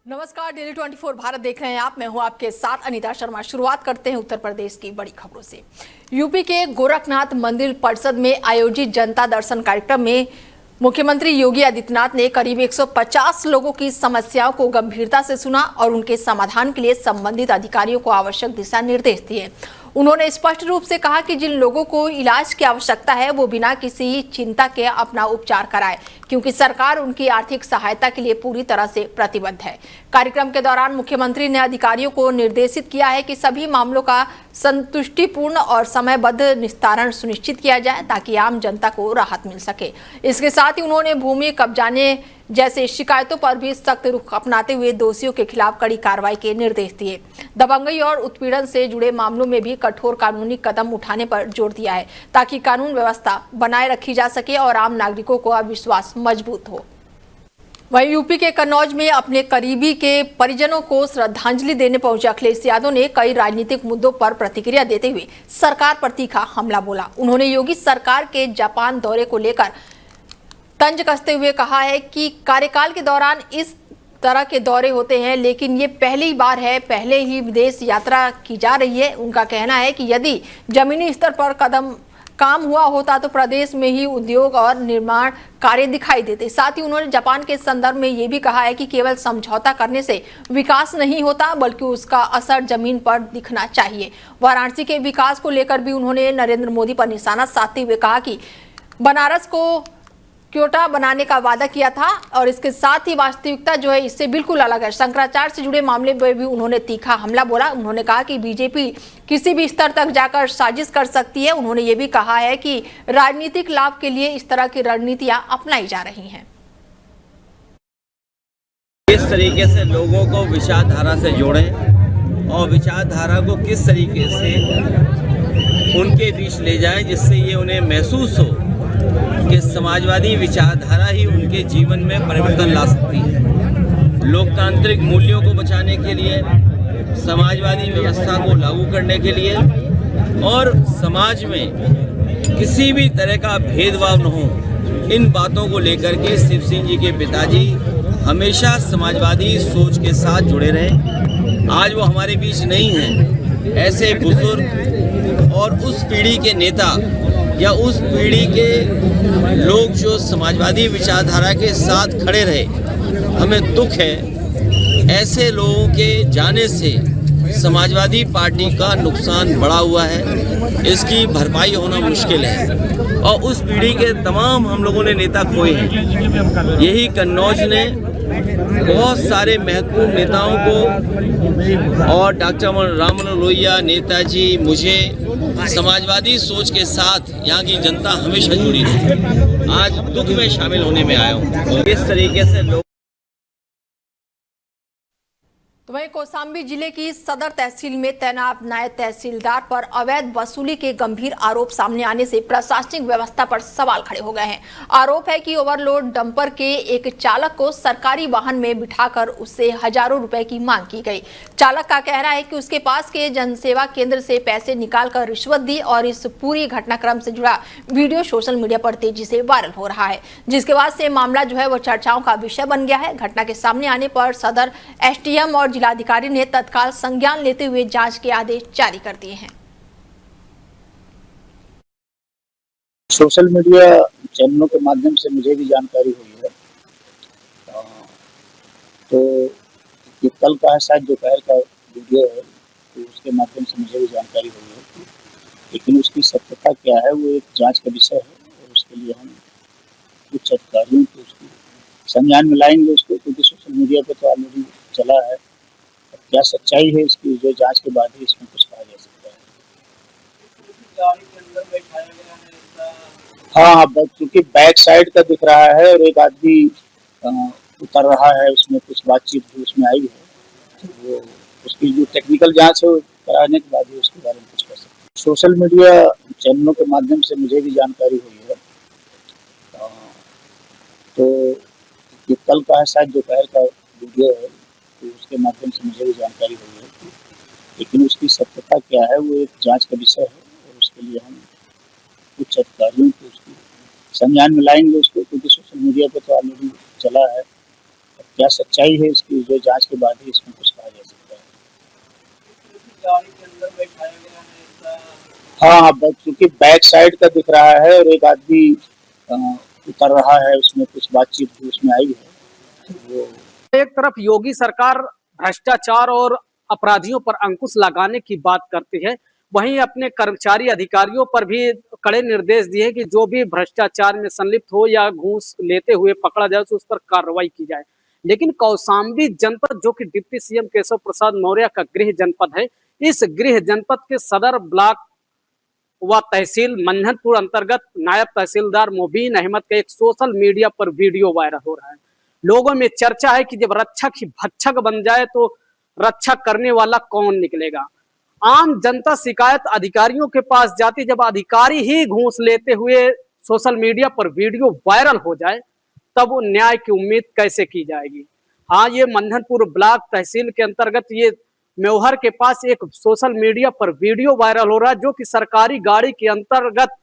नमस्कार, डेली 24 भारत देख रहे हैं आप। मैं हूं आपके साथ अनीता शर्मा। शुरुआत करते हैं उत्तर प्रदेश की बड़ी खबरों से। यूपी के गोरखनाथ मंदिर परिषद में आयोजित जनता दर्शन कार्यक्रम में मुख्यमंत्री योगी आदित्यनाथ ने करीब 150 लोगों की समस्याओं को गंभीरता से सुना और उनके समाधान के लिए संबंधित अधिकारियों को आवश्यक दिशा निर्देश दिए। उन्होंने स्पष्ट रूप से कहा कि जिन लोगों को इलाज की आवश्यकता है वो बिना किसी चिंता के अपना उपचार कराए, क्योंकि सरकार उनकी आर्थिक सहायता के लिए पूरी तरह से प्रतिबद्ध है। कार्यक्रम के दौरान मुख्यमंत्री ने अधिकारियों को निर्देशित किया है कि सभी मामलों का संतुष्टिपूर्ण और समयबद्ध निस्तारण सुनिश्चित किया जाए ताकि आम जनता को राहत मिल सके। इसके साथ ही उन्होंने भूमि कब्जाने जैसे शिकायतों पर भी सख्त रुख अपनाते हुए दोषियों के खिलाफ कड़ी कार्रवाई के निर्देश दिए। दबंगई और उत्पीड़न से जुड़े मामलों में भी कठोर कानूनी कदम उठाने पर जोर दिया है ताकि कानून व्यवस्था बनाए रखी जा सके और आम नागरिकों को विश्वास मजबूत हो। वहीं यूपी के कन्नौज में अपने करीबी के परिजनों को श्रद्धांजलि देने पहुंचे अखिलेश यादव ने कई राजनीतिक मुद्दों पर प्रतिक्रिया देते हुए सरकार पर तीखा हमला बोला। उन्होंने योगी सरकार के जापान दौरे को लेकर तंज कसते हुए कहा है कि कार्यकाल के दौरान इस तरह के दौरे होते हैं, लेकिन ये पहली बार है, पहले ही विदेश यात्रा की जा रही है। उनका कहना है कि यदि जमीनी स्तर पर काम हुआ होता तो प्रदेश में ही उद्योग और निर्माण कार्य दिखाई देते। साथ ही उन्होंने जापान के संदर्भ में ये भी कहा है कि केवल समझौता करने से विकास नहीं होता, बल्कि उसका असर जमीन पर दिखना चाहिए। वाराणसी के विकास को लेकर भी उन्होंने नरेंद्र मोदी पर निशाना साधते हुए कहा कि बनारस को क्योटा बनाने का वादा किया था और इसके साथ ही वास्तविकता जो है इससे बिल्कुल अलग है। शंकराचार्य से जुड़े मामले में भी उन्होंने तीखा हमला बोला। उन्होंने कहा कि बीजेपी किसी भी स्तर तक जाकर साजिश कर सकती है। उन्होंने ये भी कहा है कि राजनीतिक लाभ के लिए इस तरह की रणनीतियां अपनाई जा रही हैं। किस तरीके से लोगों को विचारधारा से जोड़ें और विचारधारा को किस तरीके से उनके बीच ले जाएं जिससे ये उन्हें महसूस हो कि समाजवादी विचारधारा ही उनके जीवन में परिवर्तन ला सकती है। लोकतांत्रिक मूल्यों को बचाने के लिए, समाजवादी व्यवस्था को लागू करने के लिए और समाज में किसी भी तरह का भेदभाव न हो, इन बातों को लेकर के शिव सिंह जी के पिताजी हमेशा समाजवादी सोच के साथ जुड़े रहे। आज वो हमारे बीच नहीं हैं। ऐसे बुजुर्ग और उस पीढ़ी के नेता या उस पीढ़ी के लोग जो समाजवादी विचारधारा के साथ खड़े रहे, हमें दुख है। ऐसे लोगों के जाने से समाजवादी पार्टी का नुकसान बढ़ा हुआ है, इसकी भरपाई होना मुश्किल है और उस पीढ़ी के तमाम हम लोगों ने नेता खोए हैं। यही कन्नौज ने बहुत सारे महत्वपूर्ण नेताओं को और डॉक्टर राममनोहर लोहिया, नेताजी, मुझे समाजवादी सोच के साथ यहाँ की जनता हमेशा जुड़ी रही। आज दुख में शामिल होने में आया हूँ। इस तरीके से लोग तो वहीं कौशाम्बी जिले की सदर तहसील में तैनात नायब तहसीलदार पर अवैध वसूली के गंभीर आरोप सामने आने से प्रशासनिक व्यवस्था पर सवाल खड़े हो गए हैं। आरोप है कि ओवरलोड डंपर के एक चालक को सरकारी वाहन में बिठाकर उससे हजारों रुपए की मांग की गई। चालक का कहना है कि उसके पास के जनसेवा केंद्र से पैसे निकालकर रिश्वत दी और इस पूरी घटनाक्रम से जुड़ा वीडियो सोशल मीडिया पर तेजी से वायरल हो रहा है, जिसके बाद से मामला जो है वो चर्चाओं का विषय बन गया है। घटना के सामने आने पर सदर एसडीएम और जिलाधिकारी ने तत्काल संज्ञान लेते हुए जांच के आदेश जारी कर दिए हैं। सोशल मीडिया चैनलों के माध्यम से मुझे भी जानकारी हुई है। तो ये कल का है, शायद दोपहर का वीडियो है, तो उसके माध्यम से मुझे भी जानकारी हुई है, लेकिन उसकी सत्यता क्या है वो एक जांच का विषय है और उसके लिए हम कुछ अधिकारियों को उसको संज्ञान में लाएंगे उसको, क्योंकि सोशल मीडिया पर तो ऑलरेडी चला है। क्या सच्चाई है इसकी, जो जांच के बाद ही इसमें कुछ कहा जा सकता है। हाँ, क्योंकि बैक साइड का दिख रहा है और एक आदमी उतर रहा है, उसमें कुछ बातचीत भी उसमें आई है, तो वो उसकी जो टेक्निकल जांच है वो कराने के बाद ही उसके बारे में कुछ कर सकते हैं। सोशल मीडिया चैनलों के माध्यम से मुझे भी जानकारी हुई है। तो ये कल का है, शायद दोपहर का वीडियो है, तो उसके माध्यम से मुझे भी जानकारी हुई है, लेकिन उसकी सत्यता क्या है वो एक जांच का विषय है और उसके लिए हम कुछ अधिकारियों को उसको संज्ञान में लाएंगे उसको, क्योंकि सोशल मीडिया पर तो ऑलरेडी चला है। क्या सच्चाई है इसकी, जो जांच के बाद ही इसमें कुछ कहा जा सकता है। गाड़ी के अंदर बैठाया गया है ऐसा। हाँ, क्योंकि बैक साइड का दिख रहा है और एक आदमी उतर रहा है, उसमें कुछ बातचीत भी उसमें आई है। वो एक तरफ योगी सरकार भ्रष्टाचार और अपराधियों पर अंकुश लगाने की बात करती है, वहीं अपने कर्मचारी अधिकारियों पर भी कड़े निर्देश दिए कि जो भी भ्रष्टाचार में संलिप्त हो या घूस लेते हुए पकड़ा जाए तो उस पर कार्रवाई की जाए। लेकिन कौशाम्बी जनपद, जो कि डिप्टी सीएम केशव प्रसाद मौर्य का गृह जनपद है, इस गृह जनपद के सदर ब्लॉक व तहसील मंझनपुर अंतर्गत नायब तहसीलदार मुबीन अहमद का एक सोशल मीडिया पर वीडियो वायरल हो रहा है। लोगों में चर्चा है कि जब रक्षक ही भक्षक बन जाए तो रक्षक करने वाला कौन निकलेगा। आम जनता शिकायत अधिकारियों के पास जाती, जब अधिकारी ही घूस लेते हुए सोशल मीडिया पर वीडियो वायरल हो जाए तब वो न्याय की उम्मीद कैसे की जाएगी। हाँ, ये मंझनपुर ब्लॉक तहसील के अंतर्गत ये मेवहर के पास एक सोशल मीडिया पर वीडियो वायरल हो रहा है, जो कि सरकारी गाड़ी के अंतर्गत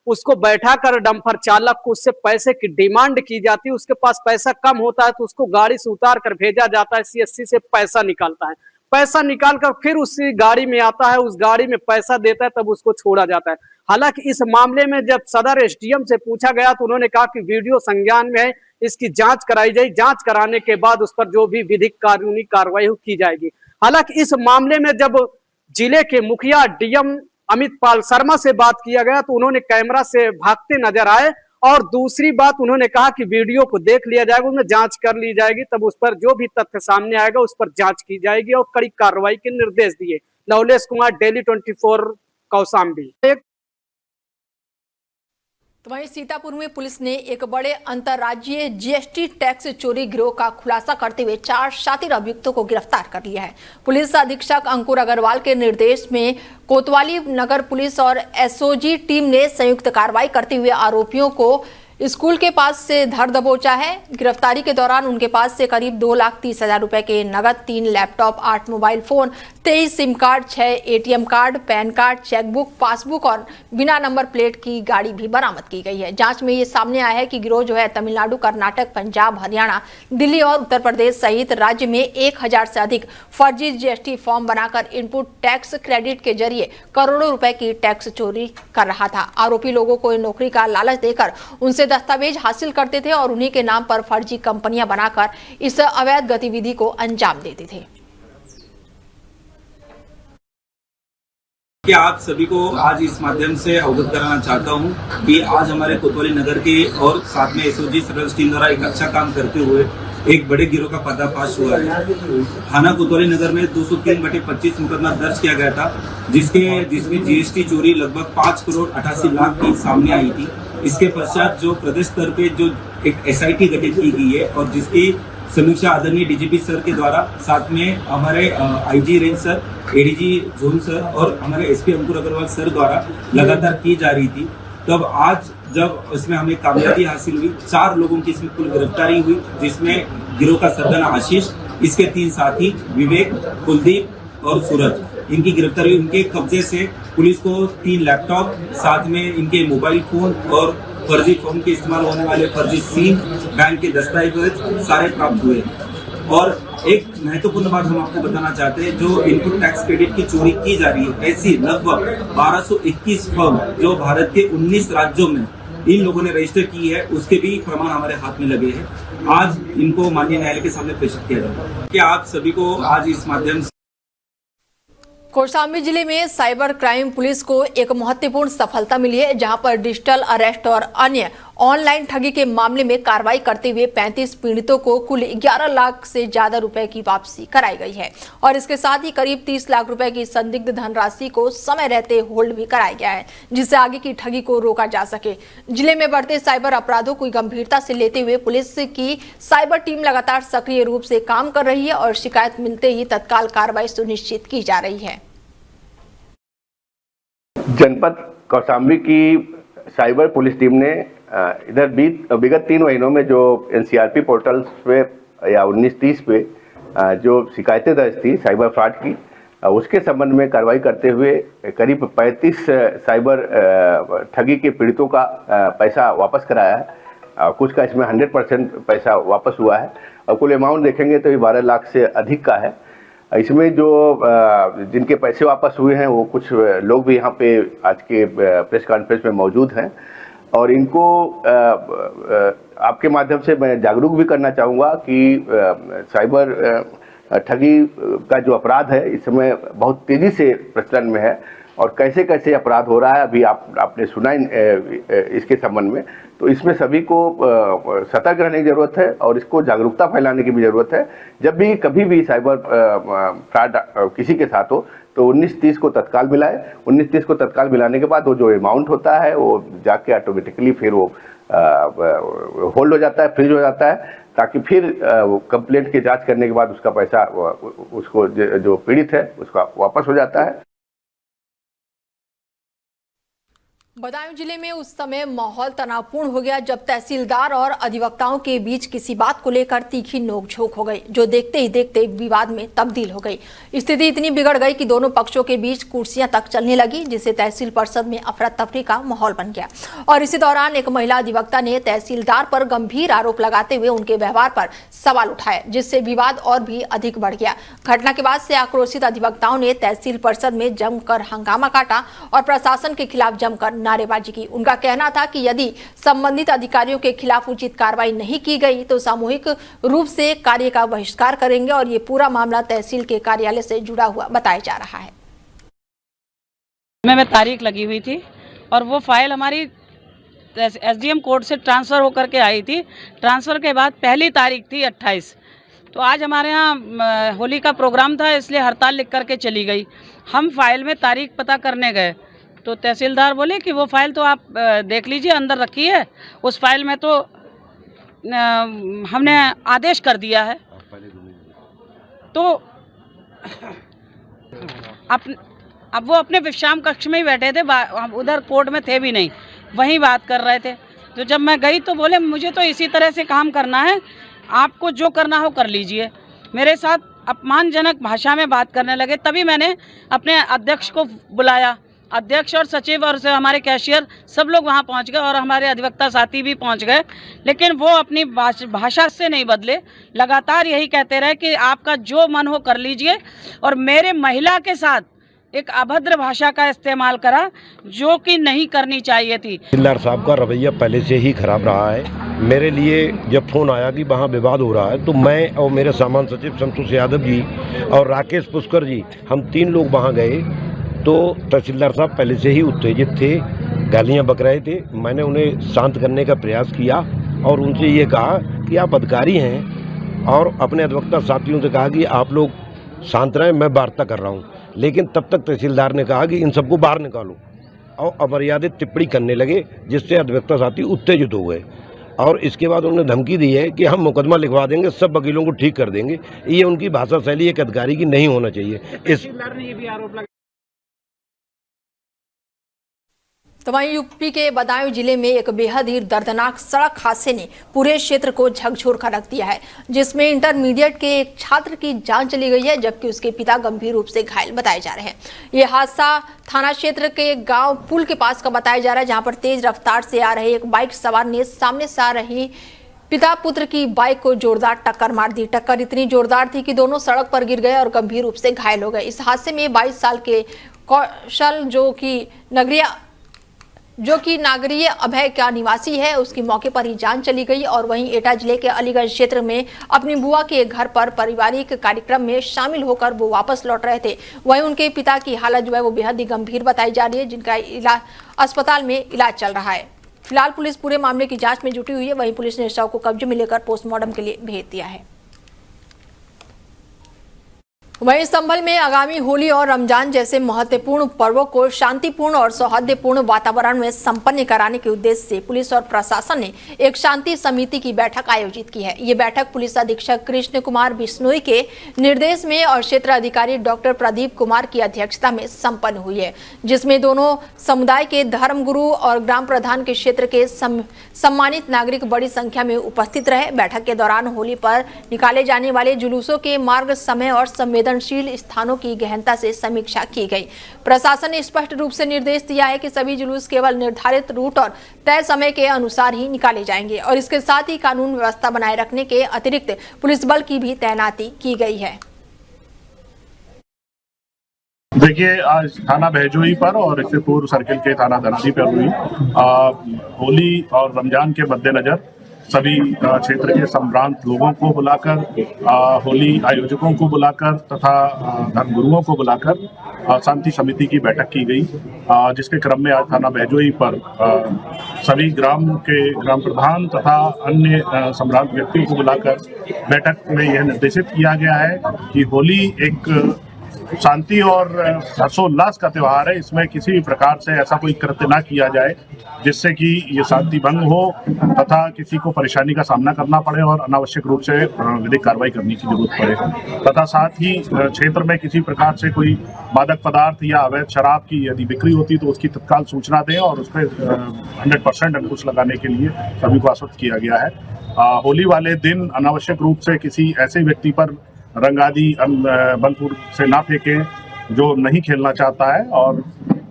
उसको बैठाकर डंपर चालक को उससे पैसे की डिमांड की जाती है। उसके पास पैसा कम होता है तो उसको गाड़ी से उतार कर भेजा जाता है, सीएससी से पैसा निकालता है, पैसा निकाल कर फिर उसी गाड़ी में आता है, उस गाड़ी में पैसा देता है, तब उसको छोड़ा जाता है। हालांकि इस मामले में जब सदर एसडीएम से पूछा गया तो उन्होंने कहा कि वीडियो संज्ञान में है, इसकी जांच कराई जाए, जांच कराने के बाद उस पर जो भी विधिक कानूनी कार्रवाई की जाएगी। हालांकि इस मामले में जब जिले के मुखिया डीएम अमित पाल शर्मा से बात किया गया तो उन्होंने कैमरा से भागते नजर आए और दूसरी बात उन्होंने कहा कि वीडियो को देख लिया जाएगा, उसमें जांच कर ली जाएगी, तब उस पर जो भी तथ्य सामने आएगा उस पर जांच की जाएगी और कड़ी कार्रवाई के निर्देश दिए। लवलेश कुमार, डेली 24 कौशाम्बी। तो वहीं सीतापुर में पुलिस ने एक बड़े अंतर्राज्यीय जीएसटी टैक्स चोरी गिरोह का खुलासा करते हुए 4 शातिर अभियुक्तों को गिरफ्तार कर लिया है। पुलिस अधीक्षक अंकुर अग्रवाल के निर्देश में कोतवाली नगर पुलिस और एसओजी टीम ने संयुक्त कार्रवाई करते हुए आरोपियों को स्कूल के पास से धर दबोचा है। गिरफ्तारी के दौरान उनके पास से करीब 2,30,000 रुपए के नगद, 3 laptop, 8 mobile phone, 23 SIM card, 6 ATM card, pan card, chequebook, passbook और बिना नंबर प्लेट की गाड़ी भी बरामद की गई है। जांच में ये सामने आया है कि गिरोह जो है तमिलनाडु, कर्नाटक, पंजाब, हरियाणा, दिल्ली और उत्तर प्रदेश सहित राज्य में 1000 से अधिक फर्जी जीएसटी फॉर्म बनाकर इनपुट टैक्स क्रेडिट के जरिए करोड़ों रुपए की टैक्स चोरी कर रहा था। आरोपी लोगों को नौकरी का लालच देकर उनसे दस्तावेज हासिल करते थे और उन्हीं के नाम पर फर्जी कंपनियां बनाकर इस अवैध गतिविधि को अंजाम देते थे। क्या आप सभी को आज इस माध्यम से अवगत कराना चाहता हूं कि आज हमारे कोतवाली नगर के और साथ में एसओजी सर्विस टीम द्वारा एक अच्छा काम करते हुए एक बड़े गिरोह का पर्दाफाश हुआ है। थाना कोतवाली नगर में 203/25 मुकदमा दर्ज किया गया था, जिसमें जीएसटी चोरी लगभग 5 करोड़ 88 लाख की सामने आई थी। इसके पश्चात जो प्रदेश स्तर पे जो एक एसआईटी गठित की गई है और जिसकी समीक्षा आदरणीय डीजीपी सर के द्वारा, साथ में हमारे IG range sir, ADG zone sir और हमारे एसपी अंकुर अग्रवाल सर द्वारा लगातार की जा रही थी। तब आज जब इसमें हमें कामयाबी हासिल हुई, 4 लोगों की इसमें कुल गिरफ्तारी हुई, जिसमें गिरोह का सरगना आशीष, इसके 3 साथी विवेक, कुलदीप और सूरज, इनकी गिरफ्तारी। इनके कब्जे से पुलिस को 3 लैपटॉप, साथ में इनके मोबाइल फोन और फर्जी फॉर्म के इस्तेमाल होने वाले फर्जी सिम, बैंक के दस्तावेज सारे प्राप्त हुए। और एक महत्वपूर्ण बात हम आपको बताना चाहते हैं, जो इनपुट टैक्स क्रेडिट की चोरी की जा रही है, ऐसी लगभग 1221 फर्म जो भारत के 19 राज्यों में इन लोगों ने रजिस्टर की है, उसके भी प्रमाण हमारे हाथ में लगे हैं। आज इनको माननीय न्यायालय के सामने पेश किया जाएगा। क्या आप सभी को आज इस माध्यम से कौशाम्बी जिले में साइबर क्राइम पुलिस को एक महत्वपूर्ण सफलता मिली है, जहां पर डिजिटल अरेस्ट और अन्य ऑनलाइन ठगी के मामले में कार्रवाई करते हुए 35 पीड़ितों को कुल 11 लाख से ज्यादा रुपए की वापसी कराई गई है और इसके साथ ही करीब 30 लाख रुपए की संदिग्ध धनराशि को समय रहते होल्ड भी कराया गया है, जिससे आगे की ठगी को रोका जा सके। जिले में बढ़ते साइबर अपराधों को गंभीरता से लेते हुए पुलिस की साइबर टीम लगातार सक्रिय रूप से काम कर रही है और शिकायत मिलते ही तत्काल कार्रवाई सुनिश्चित की जा रही है। जनपद कौशाम्बी की साइबर पुलिस टीम ने इधर विगत 3 महीनों में जो एनसीआरपी पोर्टल्स पे या 1930 पे जो शिकायतें दर्ज थी साइबर फ्रॉड की, उसके संबंध में कार्रवाई करते हुए करीब 35 साइबर ठगी के पीड़ितों का पैसा वापस कराया है। कुछ का इसमें 100% पैसा वापस हुआ है और कुल अमाउंट देखेंगे तो ये 12 लाख से अधिक का है। इसमें जो जिनके पैसे वापस हुए हैं वो कुछ लोग भी यहाँ पे आज के प्रेस कॉन्फ्रेंस में मौजूद हैं और इनको आपके माध्यम से मैं जागरूक भी करना चाहूँगा कि साइबर ठगी का जो अपराध है इस समय बहुत तेज़ी से प्रचलन में है और कैसे कैसे अपराध हो रहा है अभी आपने सुना इसके संबंध में। तो इसमें सभी को सतर्क रहने की ज़रूरत है और इसको जागरूकता फैलाने की भी ज़रूरत है। जब भी कभी भी साइबर फ्रॉड किसी के साथ हो तो 1930 को तत्काल मिलाए। 1930 को तत्काल मिलाने के बाद वो जो अमाउंट होता है वो जाके ऑटोमेटिकली फिर वो होल्ड हो जाता है, फ्रीज हो जाता है, ताकि फिर कंप्लेंट की जांच करने के बाद उसका पैसा उसको जो पीड़ित है उसका वापस हो जाता है। बदायूं जिले में उस समय माहौल तनावपूर्ण हो गया जब तहसीलदार और अधिवक्ताओं के बीच किसी बात को लेकर तीखी नोकझोंक हो गई, जो देखते ही देखते विवाद में तब्दील हो गई। स्थिति इतनी बिगड़ गई कि दोनों पक्षों के बीच कुर्सियां तक चलने लगी, जिससे तहसील परिषद में अफरा तफरी का माहौल बन गया। और इसी दौरान एक महिला अधिवक्ता ने तहसीलदार पर गंभीर आरोप लगाते हुए उनके व्यवहार पर सवाल उठाए, जिससे विवाद और भी अधिक बढ़ गया। घटना के बाद से आक्रोशित अधिवक्ताओं ने तहसील परिषद में जमकर हंगामा काटा और प्रशासन के खिलाफ जमकर नारेबाजी की। उनका कहना था कि यदि संबंधित अधिकारियों के खिलाफ उचित कार्रवाई नहीं की गई तो सामूहिक रूप से कार्य का बहिष्कार करेंगे और ये पूरा मामला तहसील के कार्यालय से जुड़ा हुआ बताया जा रहा है। में तारीख लगी हुई थी और वो फाइल हमारी एसडीएम कोर्ट से ट्रांसफ़र होकर के आई थी। ट्रांसफ़र के बाद पहली तारीख थी 28। तो आज हमारे यहाँ होली का प्रोग्राम था, इसलिए हड़ताल लिख करके चली गई। हम फाइल में तारीख पता करने गए तो तहसीलदार बोले कि वो फाइल तो आप देख लीजिए, अंदर रखी है, उस फाइल में तो हमने आदेश कर दिया है। तो अब वो अपने विश्राम कक्ष में ही बैठे थे, उधर कोर्ट में थे भी नहीं, वहीं बात कर रहे थे। तो जब मैं गई तो बोले मुझे तो इसी तरह से काम करना है, आपको जो करना हो कर लीजिए। मेरे साथ अपमानजनक भाषा में बात करने लगे। तभी मैंने अपने अध्यक्ष को बुलाया। अध्यक्ष और सचिव और हमारे कैशियर सब लोग वहां पहुंच गए और हमारे अधिवक्ता साथी भी पहुंच गए, लेकिन वो अपनी भाषा से नहीं बदले, लगातार यही कहते रहे कि आपका जो मन हो कर लीजिए। और मेरे महिला के साथ एक अभद्र भाषा का इस्तेमाल करा जो कि नहीं करनी चाहिए थी। तहसीलदार साहब का रवैया पहले से ही खराब रहा है। मेरे लिए जब फ़ोन आया कि वहाँ विवाद हो रहा है तो मैं और मेरे सामान्य सचिव संतोष यादव जी और राकेश पुष्कर जी, हम 3 लोग वहाँ गए। तो तहसीलदार साहब पहले से ही उत्तेजित थे, गालियां बक रहे थे। मैंने उन्हें शांत करने का प्रयास किया और उनसे ये कहा कि आप अधिकारी हैं, और अपने अधिवक्ता साथियों से कहा कि आप लोग शांत रहें, मैं वार्ता कर रहा हूँ। लेकिन तब तक तहसीलदार ने कहा कि इन सबको बाहर निकालो, और अमर्यादित टिप्पणी करने लगे, जिससे अधिवक्ता साथी उत्तेजित हो गए। और इसके बाद उन्होंने धमकी दी है कि हम मुकदमा लिखवा देंगे, सब वकीलों को ठीक कर देंगे। ये उनकी भाषा शैली एक अधिकारी की नहीं होना चाहिए। तहसीलदार ने ये भी आरोप लगाया। तो वहीं यूपी के बदायूं जिले में एक बेहद ही दर्दनाक सड़क हादसे ने पूरे क्षेत्र को झकझोर कर रख दिया है, जिसमें इंटरमीडिएट के एक छात्र की जान चली गई है, जबकि उसके पिता गंभीर रूप से घायल बताए जा रहे हैं। ये हादसा थाना क्षेत्र के गांव पुल के पास का बताया जा रहा है, जहां पर तेज रफ्तार से आ रहे एक बाइक सवार ने सामने से आ रही पिता पुत्र की बाइक को जोरदार टक्कर मार दी। टक्कर इतनी जोरदार थी कि दोनों सड़क पर गिर गए और गंभीर रूप से घायल हो गए। इस हादसे में 22 साल के कौशल जो कि नागरीय अभय का निवासी है, उसकी मौके पर ही जान चली गई। और वहीं एटा जिले के अलीगढ़ क्षेत्र में अपनी बुआ के घर पर पारिवारिक कार्यक्रम में शामिल होकर वो वापस लौट रहे थे। वहीं उनके पिता की हालत जो है वो बेहद ही गंभीर बताई जा रही है, जिनका अस्पताल में इलाज चल रहा है। फिलहाल पुलिस पूरे मामले की जांच में जुटी हुई है। वहीं पुलिस ने शव को कब्जे में लेकर पोस्टमार्टम के लिए भेज दिया है। वहीं संभल में आगामी होली और रमजान जैसे महत्वपूर्ण पर्वों को शांतिपूर्ण और सौहार्दपूर्ण वातावरण में संपन्न कराने के उद्देश्य से पुलिस और प्रशासन ने एक शांति समिति की बैठक आयोजित की है। ये बैठक पुलिस अधीक्षक कृष्ण कुमार बिश्नोई के निर्देश में और क्षेत्र अधिकारी डॉक्टर प्रदीप कुमार की अध्यक्षता में संपन्न हुई है, जिसमें दोनों समुदाय के धर्मगुरु और ग्राम प्रधान के क्षेत्र के सम्मानित नागरिक बड़ी संख्या में उपस्थित रहे। बैठक के दौरान होली पर निकाले जाने वाले जुलूसों के मार्ग, समय और संवेदना संवेदनशील स्थानों की गहनता से समीक्षा की गई। प्रशासन ने स्पष्ट रूप से निर्देश दिया है कि सभी जुलूस केवल निर्धारित रूट और तय समय के अनुसार ही निकाले जाएंगे और इसके साथ ही कानून व्यवस्था बनाए रखने के अतिरिक्त पुलिस बल की भी तैनाती की गई है। देखिए, आज थाना बहजोई पर और इससे पूर्व सर्किल के थाना धनौली पर हुई होली और रमजान के मद्देनजर सभी क्षेत्र के संभ्रांत लोगों को बुलाकर, होली आयोजकों को बुलाकर तथा धर्मगुरुओं को बुलाकर शांति समिति की बैठक की गई, जिसके क्रम में आज थाना बहजोई पर सभी ग्राम प्रधान तथा अन्य संभ्रांत व्यक्तियों को बुलाकर बैठक में यह निर्देशित किया गया है कि होली एक शांति और हर्षोल्लास का त्यौहार है। इसमें किसी भी प्रकार से ऐसा कोई कृत्य ना किया जाए जिससे कि ये शांति भंग हो तथा किसी को परेशानी का सामना करना पड़े और अनावश्यक रूप से विधिक कार्रवाई करने की जरूरत पड़े तथा साथ ही क्षेत्र में किसी प्रकार से कोई मादक पदार्थ या अवैध शराब की यदि बिक्री होती तो उसकी तत्काल सूचना दें और उस पर 100% अंकुश लगाने के लिए सभी को आश्वस्त किया गया है। होली वाले दिन अनावश्यक रूप से किसी ऐसे व्यक्ति पर रंग आदि बलपूर्वक से ना फेंके जो नहीं खेलना चाहता है और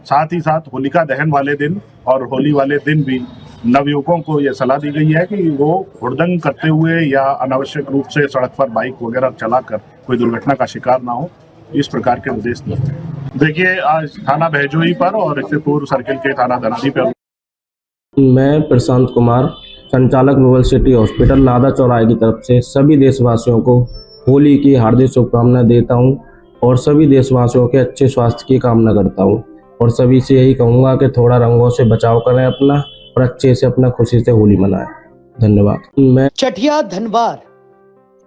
साथ ही साथ होलिका दहन वाले दिन और होली वाले दिन भी नवयुवकों को यह सलाह दी गई है कि वो हुड़दंग करते हुए या अनावश्यक रूप से सड़क पर बाइक वगैरह चलाकर कोई दुर्घटना का शिकार ना हो, इस प्रकार के निर्देश दिए। देखिए, आज थाना बहजोई पर और इससे पूर्व सर्किल के थाना धनौली पर मैं प्रशांत कुमार, संचालक नोबल सिटी हॉस्पिटल नादा चौराहे की तरफ से सभी देशवासियों को होली की हार्दिक शुभकामनाएं देता हूं और सभी देशवासियों के अच्छे स्वास्थ्य की कामना करता हूं और सभी से यही कहूंगा कि थोड़ा रंगों से बचाव करें अपना और अच्छे से अपना खुशी से होली मनाएं। धन्यवाद। मैं चटिया धनवार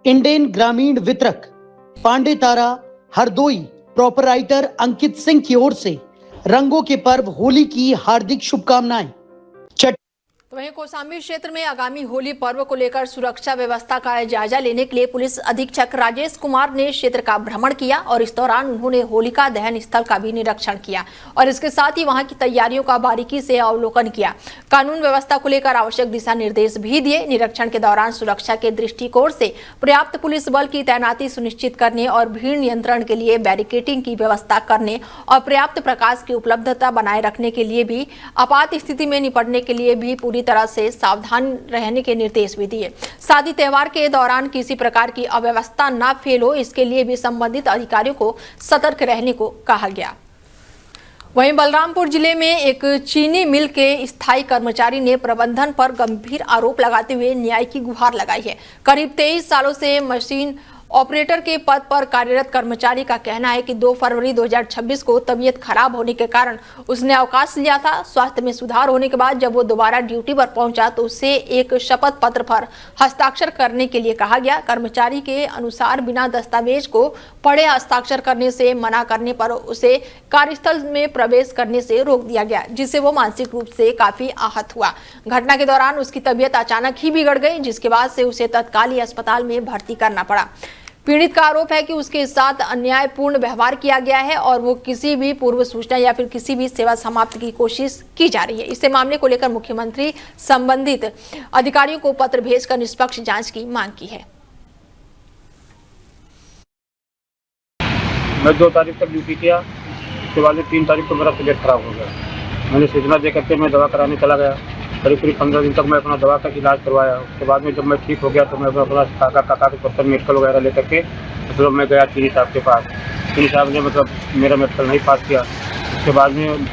इंडियन ग्रामीण वितरक पांडे तारा हरदोई प्रोपराइटर अंकित सिंह की ओर से रंगों के पर्व होली की हार्दिक शुभकामनाएं। तो वहीं कौशाम्बी क्षेत्र में आगामी होली पर्व को लेकर सुरक्षा व्यवस्था का जायजा लेने के लिए पुलिस अधीक्षक राजेश कुमार ने क्षेत्र का भ्रमण किया और इस दौरान उन्होंने होलिका दहन स्थल का भी निरीक्षण किया और इसके साथ ही वहां की तैयारियों का बारीकी से अवलोकन किया। कानून व्यवस्था को लेकर आवश्यक दिशा निर्देश भी दिए। निरीक्षण के दौरान सुरक्षा के दृष्टिकोण से पर्याप्त पुलिस बल की तैनाती सुनिश्चित करने और भीड़ नियंत्रण के लिए बैरिकेडिंग की व्यवस्था करने और पर्याप्त प्रकाश की उपलब्धता बनाए रखने के लिए भी आपात स्थिति में निपटने के लिए भी पूरी तरह से सावधान रहने के निर्देश भी दिए। साथ ही त्योहार के दौरान किसी प्रकार की अव्यवस्था न फैल हो, इसके लिए भी संबंधित अधिकारियों को सतर्क रहने को कहा गया। वहीं बलरामपुर जिले में एक चीनी मिल के स्थायी कर्मचारी ने प्रबंधन पर गंभीर आरोप लगाते हुए न्याय की गुहार लगाई है। करीब 23 सालों से मशीन ऑपरेटर के पद पर कार्यरत कर्मचारी का कहना है कि 2 फरवरी 2026 को तबीयत खराब होने के कारण उसने अवकाश लिया था। स्वास्थ्य में सुधार होने के बाद जब वो दोबारा ड्यूटी पर पहुंचा तो उसे एक शपथ पत्र पर हस्ताक्षर करने के लिए कहा गया। कर्मचारी के अनुसार बिना दस्तावेज को पढ़े हस्ताक्षर करने से मना करने पर उसे कार्यस्थल में प्रवेश करने से रोक दिया गया, जिससे वो मानसिक रूप से काफी आहत हुआ। घटना के दौरान उसकी तबीयत अचानक ही बिगड़ गई, जिसके बाद से उसे तत्काल ही अस्पताल में भर्ती करना पड़ा। पीड़ित का आरोप है कि उसके साथ अन्यायपूर्ण व्यवहार किया गया है और वो किसी भी पूर्व सूचना या फिर किसी भी सेवा समाप्ति की कोशिश की जा रही है। इस मामले को लेकर मुख्यमंत्री संबंधित अधिकारियों को पत्र भेजकर निष्पक्ष जांच की मांग की है। मैं 2 तारीख तक ड्यूटी किया, उसके बाद 3 तारीख को मेरा तबीयत खराब हो गया। मैंने सूचना दे करके मैं दवा कराने चला गया। करीब 15 दिन तक मैं अपना दवा का इलाज करवाया। उसके बाद में जब मैं ठीक हो गया तो मैं अपना काका के पत्थर मेडिकल वगैरह लेकर के मतलब मैं गया चीनी साहब के पास। चीनी साहब ने मतलब मेरा मेडिकल नहीं पास किया। उसके बाद में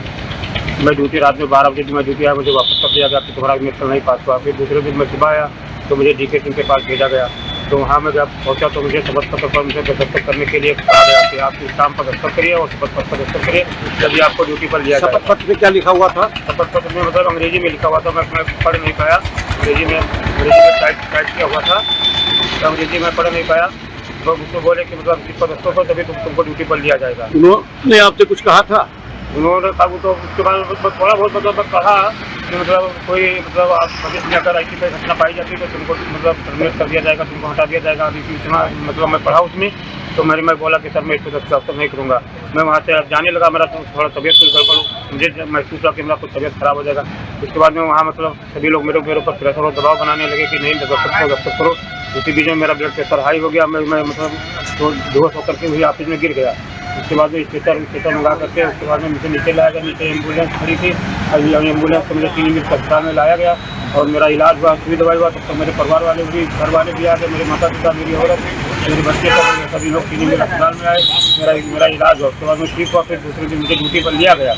मैं ड्यूटी रात में 12 बजे मैं ड्यूटी आया, मुझे वापस कर दिया गया कि तुम्हारा मेडिकल नहीं पास हुआ। फिर दूसरे दिन मैं सुबह आया तो मुझे DK सिंह के पास भेजा गया। तो वहाँ मैं जब पहुँचा तो मुझे शपथ पत्र पर मुझे दस्तखत करने के लिए कहा गया कि आप इस काम पर दस्तखत करिए और शपथ पत्र पर दस्तखत करिए, जब आपको ड्यूटी पर लिया जाए। शपथ पत्र में क्या लिखा हुआ था? शपथ पत्र में मतलब अंग्रेजी में लिखा हुआ था, मैं पढ़ नहीं पाया। अंग्रेजी में टाइप किया हुआ था, तो अंग्रेजी में पढ़ नहीं पाया। तो मुझको बोले कि मतलब इस पर दस्तखत हो तभी तुमको ड्यूटी पर लिया जाएगा। उन्होंने आपसे कुछ कहा था? उन्होंने कहा तो उसके बाद थोड़ा बहुत मतलब कहा कि मतलब कोई मतलब आप प्रदेश में अगर ऐसी कोई घटना पाई जाती है तो तुमको मतलब टर्मिनेट कर दिया जाएगा, तुमको हटा दिया जाएगा। अभी इतना मतलब मैं पढ़ा उसमें तो मैं बोला कि सर मैं इसको दस्तखत नहीं करूँगा। मैं वहाँ से जाने लगा, मेरा थोड़ा तबीयत कुछ गड़बड़ मुझे जब महसूस हुआ कि मेरा कुछ तबीयत खराब हो जाएगा। उसके बाद में वहाँ मतलब सभी लोग मेरे ऊपर प्रेशर और दबाव बनाने लगे कि नहीं गप करो। उसी बीच में मेरा ब्लड प्रेशर हाई हो गया। मैं मतलब बेहोश होकर के वही ऑफिस में गिर गया। उसके बाद में स्ट्रेचर मंगा करके उसके बाद में मुझे नीचे लाया गया। नीचे एम्बुलेंस खड़ी थी। एम्बुलेंस को मुझे 3 मिनट अस्पताल में लाया गया और मेरा इलाज हुआ, सुई दवाई हुआ। तब तक मेरे परिवार वाले भी, घर वाले भी आ गए, मेरे माता पिता, मेरी औरत, मेरे बच्चे, सभी लोग 3 मिनट अस्पताल में आए। मेरा इलाज हुआ। उसके बाद में ठीक हुआ। फिर दूसरे दिन मुझे ड्यूटी पर लिया गया।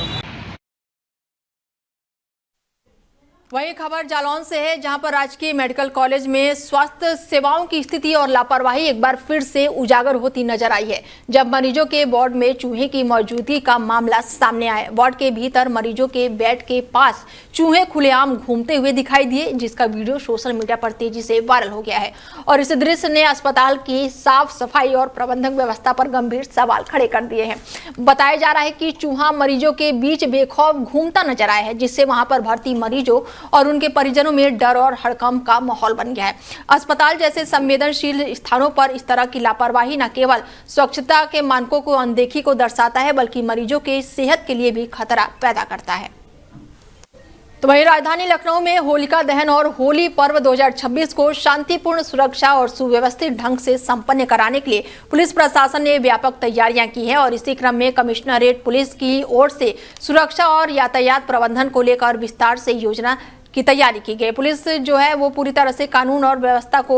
वही खबर जालौन से है, जहां पर राजकीय मेडिकल कॉलेज में स्वास्थ्य सेवाओं की स्थिति और लापरवाही एक बार फिर से उजागर होती नजर आई है, जब मरीजों के वार्ड में चूहे की मौजूदगी का मामला सामने आया। वार्ड के भीतर मरीजों के बेड के पास चूहे खुलेआम घूमते हुए दिखाई दिए, जिसका वीडियो सोशल मीडिया पर तेजी से वायरल हो गया है और इस दृश्य ने अस्पताल की साफ सफाई और प्रबंधक व्यवस्था पर गंभीर सवाल खड़े कर दिए हैं। बताया जा रहा है कि चूहा मरीजों के बीच बेखौफ घूमता नजर आया है, जिससे वहां पर भर्ती मरीजों और उनके परिजनों में डर और हड़कंप का माहौल बन गया है। अस्पताल जैसे संवेदनशील स्थानों पर इस तरह की लापरवाही न केवल स्वच्छता के मानकों को अनदेखी को दर्शाता है, बल्कि मरीजों के सेहत के लिए भी खतरा पैदा करता है। तो वहीं राजधानी लखनऊ में होलिका दहन और होली पर्व 2026 को शांतिपूर्ण, सुरक्षा और सुव्यवस्थित ढंग से संपन्न कराने के लिए पुलिस प्रशासन ने व्यापक तैयारियां की हैं और इसी क्रम में कमिश्नरेट पुलिस की ओर से सुरक्षा और यातायात प्रबंधन को लेकर विस्तार से योजना की तैयारी की गई। पुलिस जो है वो पूरी तरह से कानून और व्यवस्था को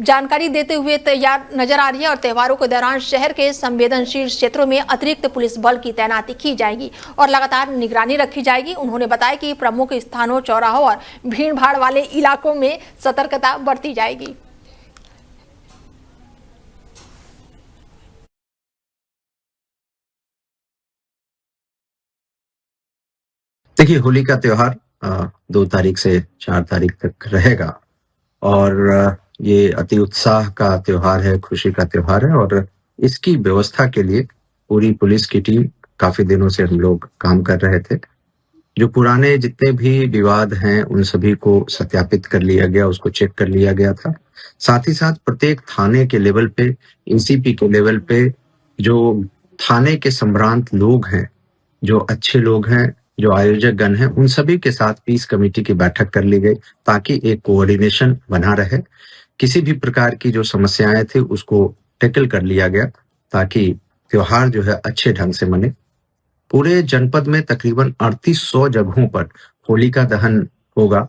जानकारी देते हुए तैयार नजर आ रही है और त्योहारों के दौरान शहर के संवेदनशील क्षेत्रों में अतिरिक्त पुलिस बल की तैनाती की जाएगी और लगातार निगरानी रखी जाएगी। उन्होंने बताया कि प्रमुख स्थानों, चौराहों और भीड़ भाड़ वाले इलाकों में सतर्कता बरती जाएगी। देखिए, होली का त्योहार 2 तारीख से 4 तारीख तक रहेगा और ये अति उत्साह का त्योहार है, खुशी का त्योहार है और इसकी व्यवस्था के लिए पूरी पुलिस की टीम काफी दिनों से हम लोग काम कर रहे थे। जो पुराने जितने भी विवाद हैं उन सभी को सत्यापित कर लिया गया, उसको चेक कर लिया गया था। साथ ही साथ प्रत्येक थाने के लेवल पे, एसीपी के लेवल पे जो थाने के संभ्रांत लोग हैं, जो अच्छे लोग हैं, जो आयोजक गण हैं, उन सभी के साथ पीस कमेटी की बैठक कर ली गई ताकि एक कोऑर्डिनेशन बना रहे। किसी भी प्रकार की जो समस्याएं थी उसको टैकल कर लिया गया ताकि त्योहार जो है अच्छे ढंग से मने। पूरे जनपद में तकरीबन 3800 जगहों पर होलिका दहन होगा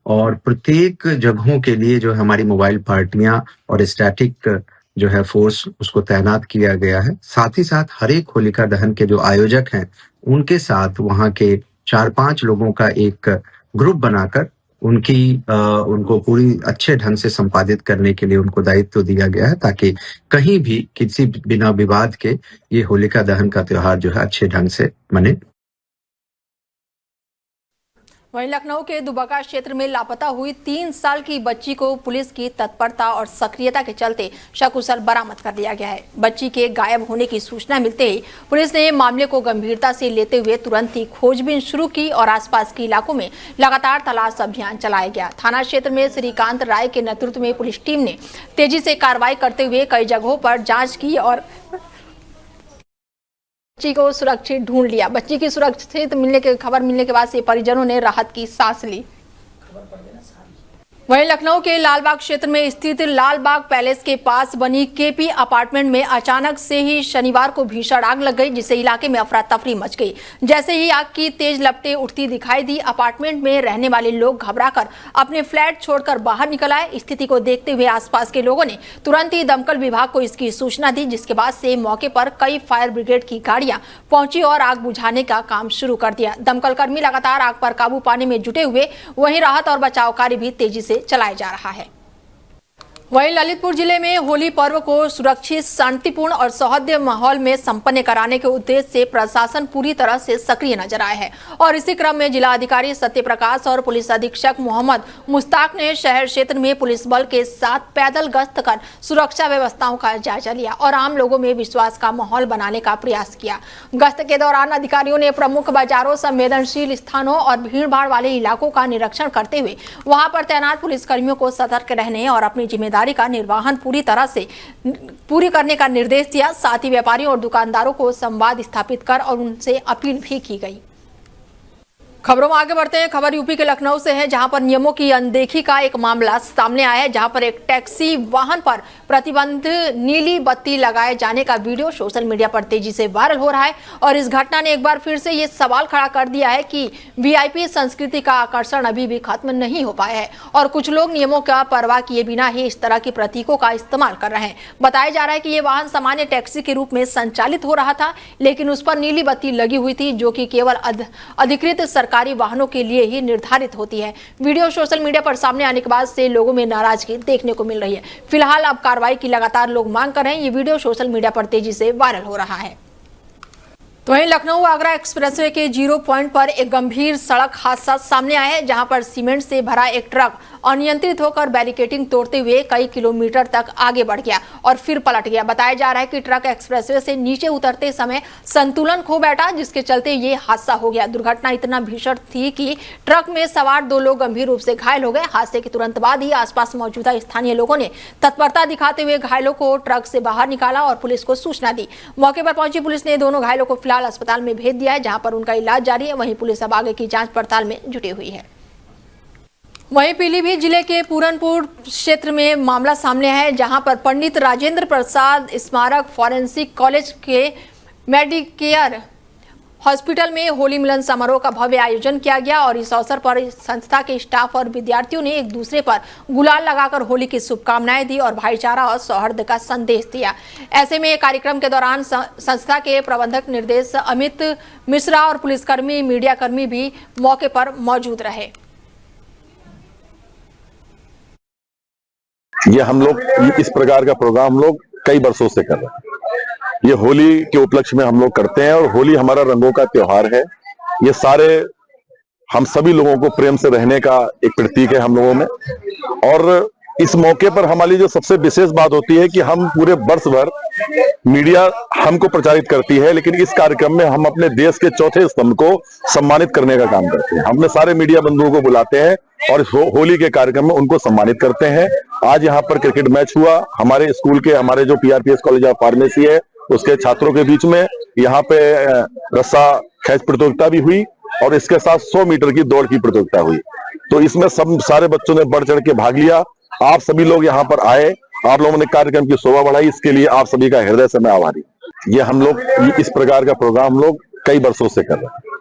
और प्रत्येक जगहों के लिए जो हमारी मोबाइल पार्टियां और स्टैटिक जो है फोर्स उसको तैनात किया गया है। साथ ही साथ हर एक होलिका दहन के जो आयोजक हैं उनके साथ वहां के 4-5 लोगों का एक ग्रुप बनाकर उनको पूरी अच्छे ढंग से संपादित करने के लिए उनको दायित्व दिया गया है ताकि कहीं भी किसी बिना विवाद के ये होलिका दहन का त्योहार जो है अच्छे ढंग से मने। वहीं लखनऊ के दुबका क्षेत्र में लापता हुई 3 साल की बच्ची को पुलिस की तत्परता और सक्रियता के चलते सकुशल बरामद कर लिया गया है। बच्ची के गायब होने की सूचना मिलते ही पुलिस ने मामले को गंभीरता से लेते हुए तुरंत ही खोजबीन शुरू की और आसपास के इलाकों में लगातार तलाश अभियान चलाया गया। थाना क्षेत्र में श्रीकांत राय के नेतृत्व में पुलिस टीम ने तेजी से कार्रवाई करते हुए कई जगहों पर जाँच की और बच्ची को सुरक्षित ढूंढ लिया। बच्ची की सुरक्षित खबर मिलने के बाद से परिजनों ने राहत की सांस ली। वहीं लखनऊ के लालबाग क्षेत्र में स्थित लालबाग पैलेस के पास बनी केपी अपार्टमेंट में अचानक से ही शनिवार को भीषण आग लग गई, जिससे इलाके में अफरा तफरी मच गई। जैसे ही आग की तेज लपटें उठती दिखाई दी, अपार्टमेंट में रहने वाले लोग घबराकर अपने फ्लैट छोड़कर बाहर निकल आए। स्थिति को देखते हुए आसपास के लोगों ने तुरंत ही दमकल विभाग को इसकी सूचना दी, जिसके बाद से मौके पर कई फायर ब्रिगेड की गाड़ियां पहुंची और आग बुझाने का काम शुरू कर दिया। दमकल कर्मी लगातार आग पर काबू पाने में जुटे हुए, वहीं राहत और बचाव कार्य भी तेजी से चलाया जा रहा है। वहीं ललितपुर जिले में होली पर्व को सुरक्षित, शांतिपूर्ण और सौहार्द माहौल में संपन्न कराने के उद्देश्य से प्रशासन पूरी तरह से सक्रिय नजर आया है और इसी क्रम में जिला अधिकारी सत्य प्रकाश और पुलिस अधीक्षक मोहम्मद मुश्ताक ने शहर क्षेत्र में पुलिस बल के साथ पैदल गश्त कर सुरक्षा व्यवस्थाओं का जायजा लिया और आम लोगों में विश्वास का माहौल बनाने का प्रयास किया। गश्त के दौरान अधिकारियों ने प्रमुख बाजारों, संवेदनशील स्थानों और भीड़ भाड़ वाले इलाकों का निरीक्षण करते हुए वहां पर तैनात पुलिसकर्मियों को सतर्क रहने और अपनी जिम्मेदारी का निर्वहन पूरी करने का निर्देश दिया। साथ ही व्यापारियों और दुकानदारों को संवाद स्थापित कर और उनसे अपील भी की गई। खबरों में आगे बढ़ते हैं। खबर यूपी के लखनऊ से है, जहां पर नियमों की अनदेखी का एक मामला सामने आया है, जहां पर एक टैक्सी वाहन पर प्रतिबंध नीली बत्ती लगाए जाने का वीडियो सोशल मीडिया पर तेजी से वायरल हो रहा है। और इस घटना ने एक बार फिर से ये सवाल खड़ा कर दिया है कि वीआईपी संस्कृति का आकर्षण अभी भी खत्म नहीं हो पाया है और कुछ लोग नियमों का परवाह किए बिना ही इस तरह के प्रतीकों का इस्तेमाल कर रहे हैं। बताया जा रहा है कि ये वाहन सामान्य टैक्सी के रूप में संचालित हो रहा था, लेकिन उस पर नीली बत्ती लगी हुई थी, जो कि केवल अधिकृत सरकारी वाहनों के लिए ही निर्धारित होती है। वीडियो सोशल मीडिया पर सामने आने के बाद से लोगों में नाराजगी देखने को मिल रही है। फिलहाल अब कार्रवाई की लगातार लोग मांग कर रहे हैं। ये वीडियो सोशल मीडिया पर तेजी से वायरल हो रहा है। तो वहीं लखनऊ आगरा एक्सप्रेसवे के 0 पॉइंट पर एक गंभीर सड़क हादसा सामने आया है, जहां पर सीमेंट से भरा एक ट्रक अनियंत्रित होकर बैरिकेडिंग तोड़ते हुए कई किलोमीटर तक आगे बढ़ गया और फिर पलट गया। बताया जा रहा है कि ट्रक एक्सप्रेसवे से नीचे उतरते समय संतुलन खो बैठा, जिसके चलते ये हादसा हो गया। दुर्घटना इतना भीषण थी कि ट्रक में सवार 2 लोग गंभीर रूप से घायल हो गए। हादसे के तुरंत बाद ही आसपास मौजूदा स्थानीय लोगों ने तत्परता दिखाते हुए घायलों को ट्रक से बाहर निकाला और पुलिस को सूचना दी। मौके पर पहुंची पुलिस ने दोनों घायलों को फिलहाल अस्पताल में भेज दिया है, जहां पर उनका इलाज जारी है। वहीं पुलिस अब आगे की जांच पड़ताल में जुटी हुई है। वहीं पीलीभीत जिले के पूरनपुर क्षेत्र में मामला सामने है, जहां पर पंडित राजेंद्र प्रसाद स्मारक फॉरेंसिक कॉलेज के मेडिकेयर हॉस्पिटल में होली मिलन समारोह का भव्य आयोजन किया गया और इस अवसर पर संस्था के स्टाफ और विद्यार्थियों ने एक दूसरे पर गुलाल लगाकर होली की शुभकामनाएं दी और भाईचारा और सौहार्द का संदेश दिया। ऐसे में कार्यक्रम के दौरान संस्था के प्रबंधक निर्देश अमित मिश्रा और पुलिसकर्मी, मीडियाकर्मी भी मौके पर मौजूद रहे। ये हम लोग इस प्रकार का प्रोग्राम हम लोग कई वर्षों से कर रहे हैं। ये होली के उपलक्ष्य में हम लोग करते हैं और होली हमारा रंगों का त्योहार है। ये सारे हम सभी लोगों को प्रेम से रहने का एक प्रतीक है हम लोगों में। और इस मौके पर हमारी जो सबसे विशेष बात होती है कि हम पूरे वर्ष भर मीडिया हमको प्रचारित करती है, लेकिन इस कार्यक्रम में हम अपने देश के चौथे स्तंभ को सम्मानित करने का काम करते हैं। हमने सारे मीडिया बंधुओं को बुलाते हैं और होली के कार्यक्रम में उनको सम्मानित करते हैं। आज यहाँ पर क्रिकेट मैच हुआ हमारे स्कूल के, हमारे जो पीआरपीएस कॉलेज ऑफ फार्मेसी है उसके छात्रों के बीच में। यहाँ पे रस्सा खींच प्रतियोगिता भी हुई और इसके साथ 100 मीटर की दौड़ की प्रतियोगिता हुई। तो इसमें सब सारे बच्चों ने बढ़ चढ़ के भाग लिया। आप सभी लोग यहाँ पर आए, आप लोगों ने कार्यक्रम की शोभा बढ़ाई, इसके लिए आप सभी का हृदय से मैं आभारी। ये हम लोग इस प्रकार का प्रोग्राम हम लोग कई वर्षों से कर रहे हैं।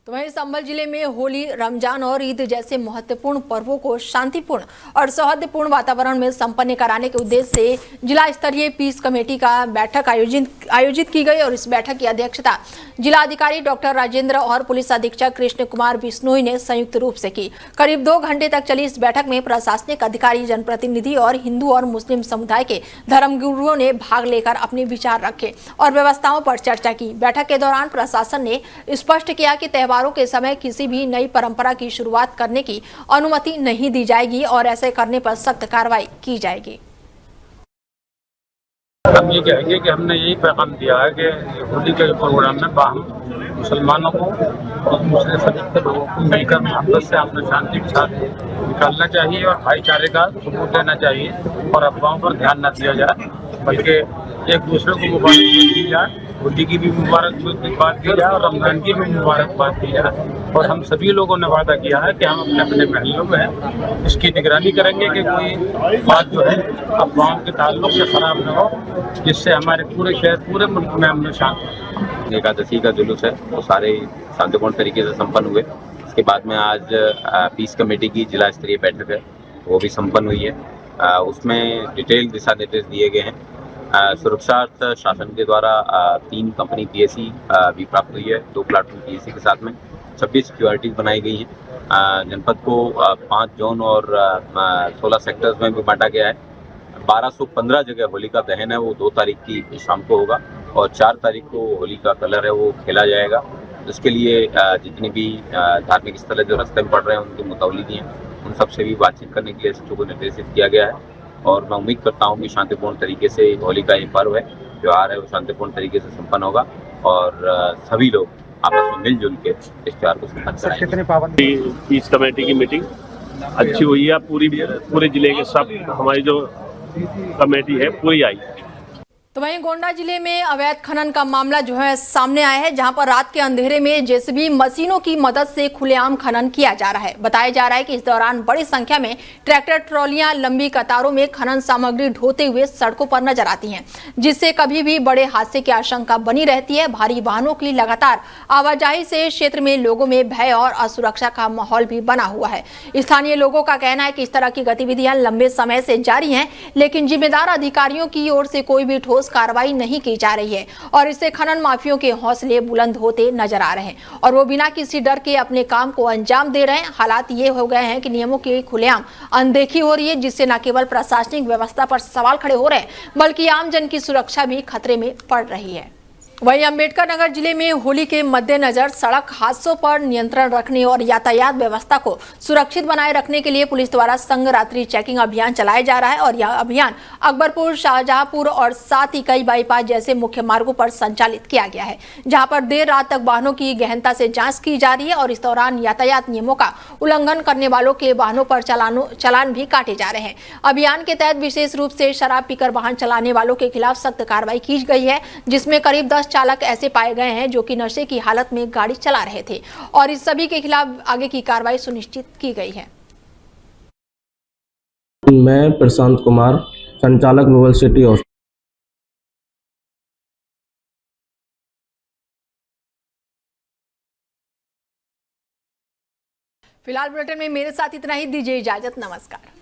तो वहीं संभल जिले में होली, रमजान और ईद जैसे महत्वपूर्ण पर्वों को शांतिपूर्ण और सौहार्दपूर्ण वातावरण में संपन्न कराने के उद्देश्य से जिला स्तरीय पीस कमेटी का बैठक आयोजित की गई और इस बैठक की अध्यक्षता जिला अधिकारी डॉक्टर राजेंद्र और पुलिस अधीक्षक कृष्ण कुमार बिश्नोई ने संयुक्त रूप से की। करीब 2 घंटे तक चली इस बैठक में प्रशासनिक अधिकारी, जनप्रतिनिधि और हिंदू और मुस्लिम समुदाय के धर्मगुरुओं ने भाग लेकर अपने विचार रखे और व्यवस्थाओं पर चर्चा की। बैठक के दौरान प्रशासन ने स्पष्ट किया कि त्योहारों के समय किसी भी नई परंपरा की शुरुआत करने की अनुमति नहीं दी जाएगी और ऐसे करने पर सख्त कार्रवाई की जाएगी। हम ये कहेंगे कि हमने यही पैगाम दिया है कि होली के प्रोग्राम में बाहम मुसलमानों को और दूसरे सभी लोगों को मिलकर आपस से आपने शांति के साथ निकालना चाहिए और भाईचारे का सबूत देना चाहिए और अफवाहों पर ध्यान न दिया जाए, बल्कि एक दूसरे को मुबारकबाद दी जाए। होली की भी मुबारकबाद दी जाए और रमजान की भी मुबारकबाद दी जाए। और हम सभी लोगों ने वादा किया है कि हम अपने अपने महलों में इसकी निगरानी करेंगे कि कोई बात जो है अफवाहों के ताल्लुक से खराब न हो, जिससे हमारे पूरे शहर, पूरे मुल्क में अमन शांत। एकादशी का जुलूस है वो सारे शांतिपूर्ण तरीके से संपन्न हुए। इसके बाद में आज पीस कमेटी की जिला स्तरीय बैठक है, वो भी संपन्न हुई है। उसमें डिटेल दिशा निर्देश दिए गए हैं। सुरक्षार्थ शासन के द्वारा 3 कंपनी पीएससी भी प्राप्त हुई है, 2 प्लाटून पीएससी के साथ में 26 सिक्योरिटीज बनाई गई हैं। जनपद को 5 जोन और 16 सेक्टर्स में भी बांटा गया है। 1215 जगह होली का दहन है, वो 2 तारीख की शाम को होगा और 4 तारीख को होली का कलर है वो खेला जाएगा। इसके लिए जितनी भी धार्मिक स्थल है जो रास्ते में पड़ रहे हैं उनकी मुतवल्लिदी हैं, उन सबसे भी बातचीत करने के लिए सचिव को निर्देशित किया गया है। और मैं उम्मीद करता हूँ कि शांतिपूर्ण तरीके से होली का ये पर्व है, त्यौहार है, वो शांतिपूर्ण तरीके से संपन्न होगा और सभी लोग आपस में मिलजुल के इस त्यौहार को संपन्न कराएंगे। कितने पाबंदी? पीस कमेटी की मीटिंग अच्छी हुई है, पूरे जिले के सब हमारी जो कमेटी है पूरी आई। तो वहीं गोंडा जिले में अवैध खनन का मामला जो है सामने आया है, जहां पर रात के अंधेरे में जेसीबी मशीनों की मदद से खुलेआम खनन किया जा रहा है। बताया जा रहा है कि इस दौरान बड़ी संख्या में ट्रैक्टर ट्रॉलियां लंबी कतारों में खनन सामग्री ढोते हुए सड़कों पर नजर आती हैं, जिससे कभी भी बड़े हादसे की आशंका बनी रहती है। भारी वाहनों की लगातार आवाजाही से क्षेत्र में लोगों में भय और असुरक्षा का माहौल भी बना हुआ है। स्थानीय लोगों का कहना है कि इस तरह की गतिविधियां लंबे समय से जारी हैं, लेकिन जिम्मेदार अधिकारियों की ओर से कोई भी ठोस कार्रवाई नहीं की जा रही है और इससे खनन माफियों के हौसले बुलंद होते नजर आ रहे हैं और वो बिना किसी डर के अपने काम को अंजाम दे रहे हैं। हालात ये हो गए हैं कि नियमों की खुलेआम अनदेखी हो रही है, जिससे न केवल प्रशासनिक व्यवस्था पर सवाल खड़े हो रहे हैं, बल्कि आम जन की सुरक्षा भी खतरे में पड़ रही है। वहीं अंबेडकर नगर जिले में होली के मद्देनजर सड़क हादसों पर नियंत्रण रखने और यातायात व्यवस्था को सुरक्षित बनाए रखने के लिए पुलिस द्वारा संग रात्रि चेकिंग अभियान चलाया जा रहा है और यह अभियान अकबरपुर, शाहजहांपुर और साथ ही कई बाईपास जैसे मुख्य मार्गों पर संचालित किया गया है, जहां पर देर रात तक वाहनों की गहनता से जांच की जा रही है और इस दौरान यातायात नियमों का उल्लंघन करने वालों के वाहनों पर चालान भी काटे जा रहे हैं। अभियान के तहत विशेष रूप से शराब पीकर वाहन चलाने वालों के खिलाफ सख्त कार्रवाई की गई है, जिसमें करीब 10 चालक ऐसे पाए गए हैं जो कि नशे की हालत में गाड़ी चला रहे थे और इस सभी के खिलाफ आगे की कार्रवाई सुनिश्चित की गई है। मैं प्रशांत कुमार, संचालक नोवल सिटी हॉस्पिटल। फिलहाल बुलेटिन में मेरे साथ इतना ही, दीजिए इजाजत, नमस्कार।